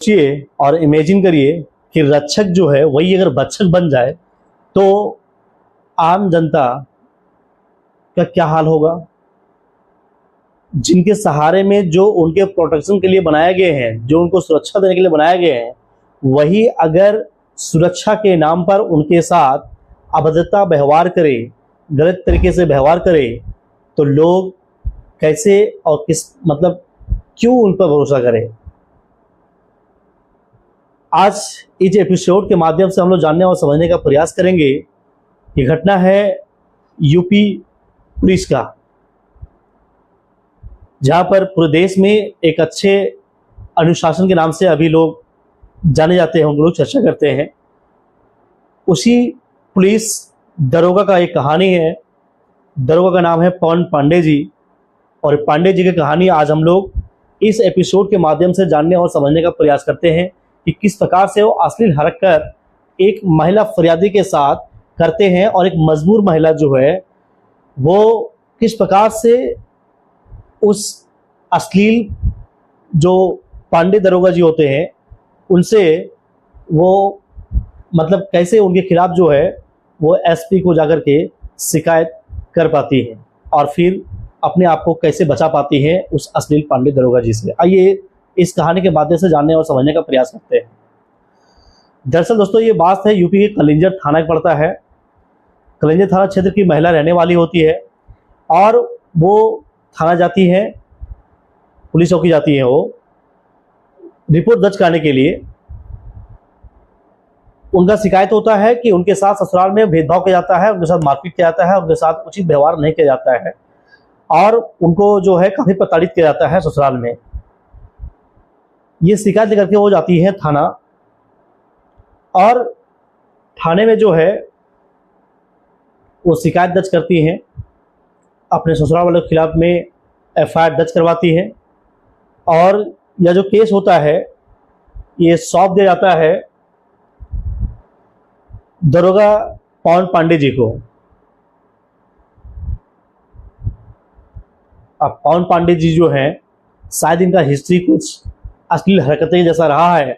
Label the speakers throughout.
Speaker 1: सोचिए और इमेजिन करिए कि रक्षक जो है वही अगर भक्षक बन जाए तो आम जनता का क्या हाल होगा। जिनके सहारे में जो उनके प्रोटेक्शन के लिए बनाए गए हैं, जो उनको सुरक्षा देने के लिए बनाए गए हैं, वही अगर सुरक्षा के नाम पर उनके साथ अभद्रता व्यवहार करे, गलत तरीके से व्यवहार करे, तो लोग कैसे और किस मतलब क्यों उन पर भरोसा करें। आज इस एपिसोड के माध्यम से हम लोग जानने और समझने का प्रयास करेंगे। ये घटना है यूपी पुलिस का, जहां पर पूरे देश में एक अच्छे अनुशासन के नाम से अभी लोग जाने जाते हैं, हम लोग चर्चा करते हैं। उसी पुलिस दरोगा का एक कहानी है। दरोगा का नाम है पवन पांडे जी, और पांडे जी की कहानी आज हम लोग इस एपिसोड के माध्यम से जानने और समझने का प्रयास करते हैं कि किस प्रकार से वो अश्लील हरकत एक महिला फरियादी के साथ करते हैं, और एक मजबूर महिला जो है वो किस प्रकार से उस अश्लील जो पांडे दरोगा जी होते हैं उनसे वो मतलब कैसे उनके खिलाफ जो है वो एसपी को जाकर के शिकायत कर पाती है, और फिर अपने आप को कैसे बचा पाती है उस अश्लील पांडे दरोगा जी से। आइए इस कहानी के माध्यम से जानने और समझने का प्रयास करते हैं। दरअसल दोस्तों ये बात है यूपी के कलिंजर थाना पड़ता है। कलिंजर थाना क्षेत्र की महिला रहने वाली होती है, और वो थाना जाती है, पुलिस चौकी जाती है, वो रिपोर्ट दर्ज कराने के लिए। उनका शिकायत होता है कि उनके साथ ससुराल में भेदभाव किया जाता है, उनके साथ मारपीट किया जाता है, उनके साथ उचित व्यवहार नहीं किया जाता है, और उनको जो है काफ़ी प्रताड़ित किया जाता है ससुराल में। ये शिकायत लेकर के वो जाती है थाना, और थाने में जो है वो शिकायत दर्ज करती हैं, अपने ससुराल वालों के खिलाफ में एफआईआर दर्ज करवाती है, और यह जो केस होता है ये सौंप दिया जाता है दरोगा पवन पांडे जी को। अब पवन पांडे जी जो हैं शायद इनका हिस्ट्री कुछ अश्लील हरकतें जैसा रहा है,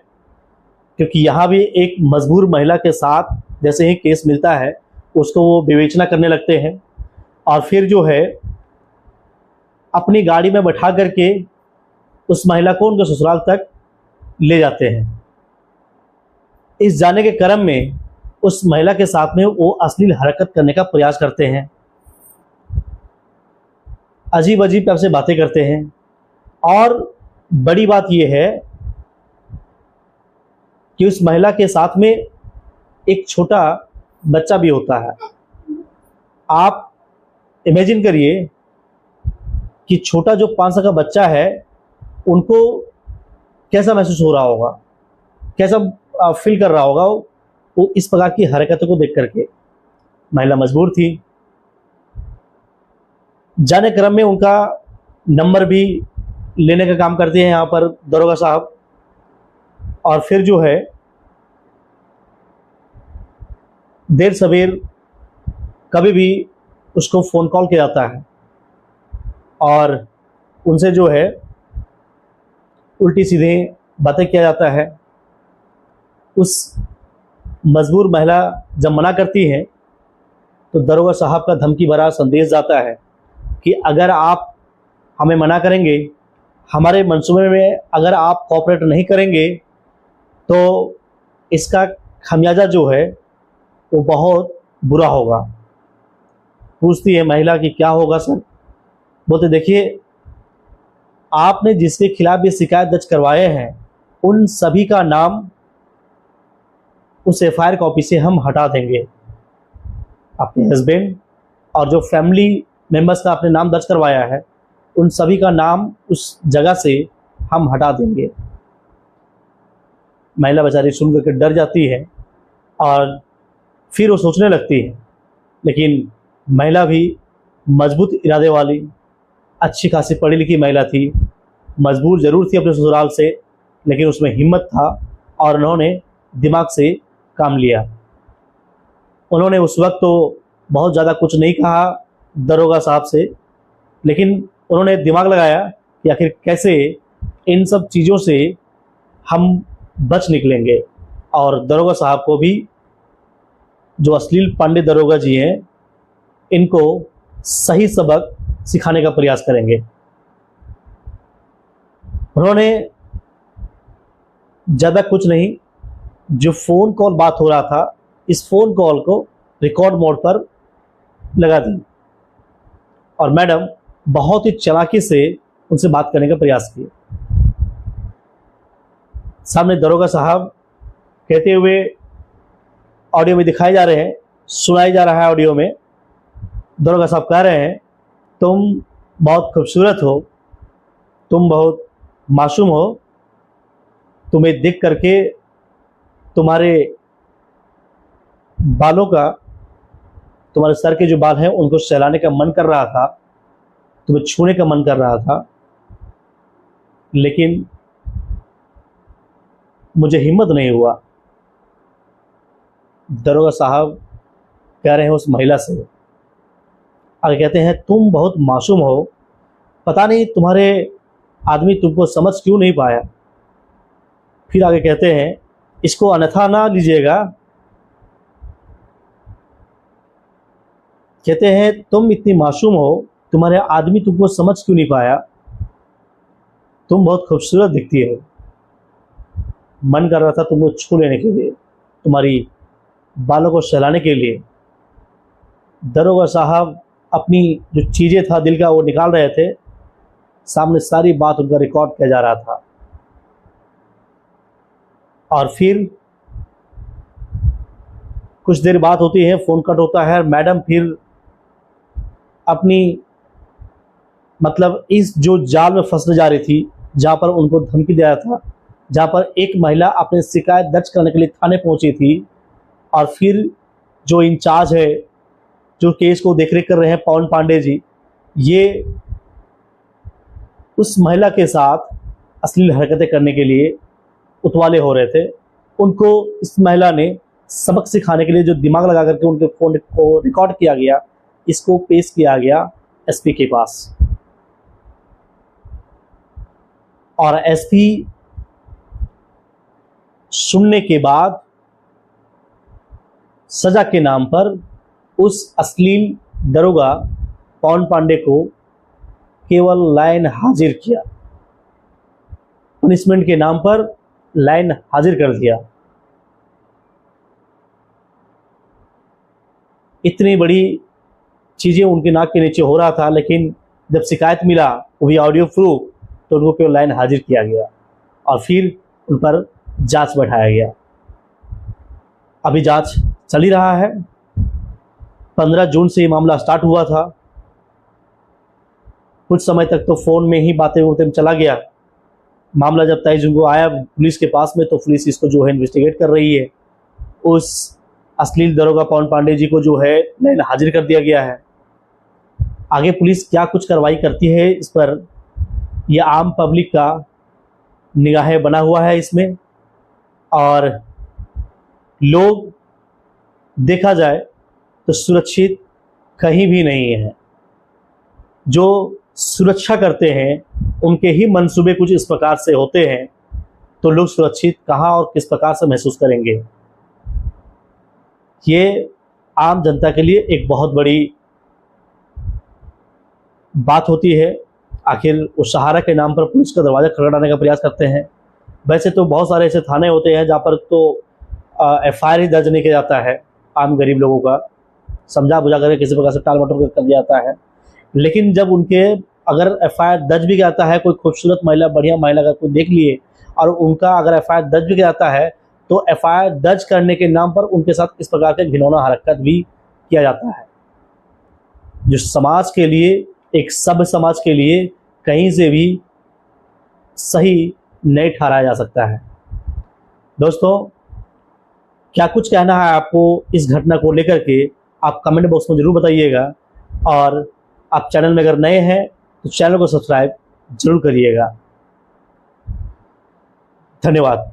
Speaker 1: क्योंकि यहाँ भी एक मजबूर महिला के साथ जैसे ही केस मिलता है उसको वो विवेचना करने लगते हैं, और फिर जो है अपनी गाड़ी में बैठा करके उस महिला को उनके ससुराल तक ले जाते हैं। इस जाने के क्रम में उस महिला के साथ में वो अश्लील हरकत करने का प्रयास करते हैं, अजीब अजीब टाइप से बातें करते हैं, और बड़ी बात यह है कि उस महिला के साथ में एक छोटा बच्चा भी होता है। आप इमेजिन करिए कि छोटा जो 5 साल का बच्चा है उनको कैसा महसूस हो रहा होगा, कैसा फील कर रहा होगा वो इस प्रकार की हरकतों को देख करके। महिला मजबूर थी। जाने क्रम में उनका नंबर भी लेने का काम करते हैं यहाँ पर दरोगा साहब, और फिर जो है देर सवेर कभी भी उसको फ़ोन कॉल किया जाता है, और उनसे जो है उल्टी सीधे बातें किया जाता है। उस मजबूर महिला जब मना करती है तो दरोगा साहब का धमकी भरा संदेश जाता है कि अगर आप हमें मना करेंगे, हमारे मंसूबे में अगर आप कोऑपरेट नहीं करेंगे, तो इसका खमियाजा जो है वो बहुत बुरा होगा। पूछती है महिला कि क्या होगा सर। बोलते देखिए आपने जिसके खिलाफ ये शिकायत दर्ज करवाए हैं उन सभी का नाम उस एफआईआर कॉपी से हम हटा देंगे। अपने हस्बैंड और जो फैमिली मेंबर्स का आपने नाम दर्ज करवाया है उन सभी का नाम उस जगह से हम हटा देंगे। महिला बेचारी सुन करके डर जाती है, और फिर वो सोचने लगती है, लेकिन महिला भी मजबूत इरादे वाली अच्छी खासी पढ़ी लिखी महिला थी। मजबूर ज़रूर थी अपने ससुराल से, लेकिन उसमें हिम्मत था, और उन्होंने दिमाग से काम लिया। उन्होंने उस वक्त तो बहुत ज़्यादा कुछ नहीं कहा दरोगा साहब से, लेकिन उन्होंने दिमाग लगाया कि आखिर कैसे इन सब चीज़ों से हम बच निकलेंगे और दरोगा साहब को भी, जो अश्लील पांडे दरोगा जी हैं, इनको सही सबक सिखाने का प्रयास करेंगे। उन्होंने ज़्यादा कुछ नहीं, जो फ़ोन कॉल बात हो रहा था, इस फ़ोन कॉल को रिकॉर्ड मोड पर लगा दी और मैडम बहुत ही चालाकी से उनसे बात करने का प्रयास किया। सामने दरोगा साहब कहते हुए ऑडियो में दिखाए जा रहे हैं, सुनाई जा रहा है ऑडियो में। दरोगा साहब कह रहे हैं, तुम बहुत खूबसूरत हो, तुम बहुत मासूम हो, तुम्हें देख करके तुम्हारे बालों का, तुम्हारे सर के जो बाल हैं उनको सहलाने का मन कर रहा था, तुम्हें छूने का मन कर रहा था, लेकिन मुझे हिम्मत नहीं हुआ। दरोगा साहब कह रहे हैं उस महिला से, आगे कहते हैं, तुम बहुत मासूम हो, पता नहीं तुम्हारे आदमी तुमको समझ क्यों नहीं पाया। फिर आगे कहते हैं, इसको अन्यथा ना लीजिएगा। कहते हैं, तुम इतनी मासूम हो, तुम्हारे आदमी तुमको समझ क्यों नहीं पाया, तुम बहुत खूबसूरत दिखती हो, मन कर रहा था तुमको छू लेने के लिए, तुम्हारी बालों को सहलाने के लिए। दरोगा साहब अपनी जो चीज़ें था दिल का वो निकाल रहे थे, सामने सारी बात उनका रिकॉर्ड किया जा रहा था। और फिर कुछ देर बात होती है, फ़ोन कट होता है, मैडम फिर अपनी मतलब इस जो जाल में फंसने जा रही थी, जहाँ पर उनको धमकी दिया था, जहाँ पर एक महिला अपनी शिकायत दर्ज करने के लिए थाने पहुंची थी, और फिर जो इंचार्ज है, जो केस को देखरेख कर रहे हैं, पवन पांडे जी, ये उस महिला के साथ अश्लील हरकतें करने के लिए उतवाले हो रहे थे। उनको इस महिला ने सबक सिखाने के लिए जो दिमाग लगा करके उनके फ़ोन को रिकॉर्ड किया गया, इसको पेश किया गया एसपी के पास। और एसपी सुनने के बाद सजा के नाम पर उस अश्लील दरोगा पवन पांडे को केवल लाइन हाजिर किया, पनिशमेंट के नाम पर लाइन हाजिर कर दिया। इतनी बड़ी चीज़ें उनके नाक के नीचे हो रहा था, लेकिन जब शिकायत मिला, वो भी ऑडियो प्रूफ, तो उनको केवल लाइन हाजिर किया गया और फिर उन पर जांच बैठाया गया। अभी जांच चल ही रहा है। 15 जून से ये मामला स्टार्ट हुआ था। कुछ समय तक तो फ़ोन में ही बातें होते चला गया। मामला जब 23 जून को आया पुलिस के पास में, तो पुलिस इसको जो है इन्वेस्टिगेट कर रही है। उस अश्लील दरोगा पवन पांडे जी को जो है लाइन हाजिर कर दिया गया है। आगे पुलिस क्या कुछ कार्रवाई करती है, इस पर यह आम पब्लिक का निगाहें बना हुआ है इसमें। और लोग देखा जाए तो सुरक्षित कहीं भी नहीं है। जो सुरक्षा करते हैं उनके ही मंसूबे कुछ इस प्रकार से होते हैं, तो लोग सुरक्षित कहाँ और किस प्रकार से महसूस करेंगे। ये आम जनता के लिए एक बहुत बड़ी बात होती है। आखिर उस सहारा के नाम पर पुलिस का दरवाज़ा खटखटाने का प्रयास करते हैं। वैसे तो बहुत सारे ऐसे थाने होते हैं जहाँ पर तो एफआईआर ही दर्ज नहीं किया जाता है। आम गरीब लोगों का समझा बुझा करके किसी प्रकार से टाल मटोल कर दिया जाता है। लेकिन जब उनके अगर एफआईआर दर्ज भी किया जाता है, कोई खूबसूरत महिला, बढ़िया महिला का कोई देख लिए और उनका अगर एफआईआर दर्ज भी किया जाता है, तो एफआईआर दर्ज करने के नाम पर उनके साथ इस प्रकार के घिनौना हरकत भी किया जाता है, जो समाज के लिए, एक सभ्य समाज के लिए कहीं से भी सही नहीं ठहराया जा सकता है। दोस्तों, क्या कुछ कहना है आपको इस घटना को लेकर के, आप कमेंट बॉक्स में ज़रूर बताइएगा। और आप चैनल में अगर नए हैं तो चैनल को सब्सक्राइब जरूर करिएगा। धन्यवाद।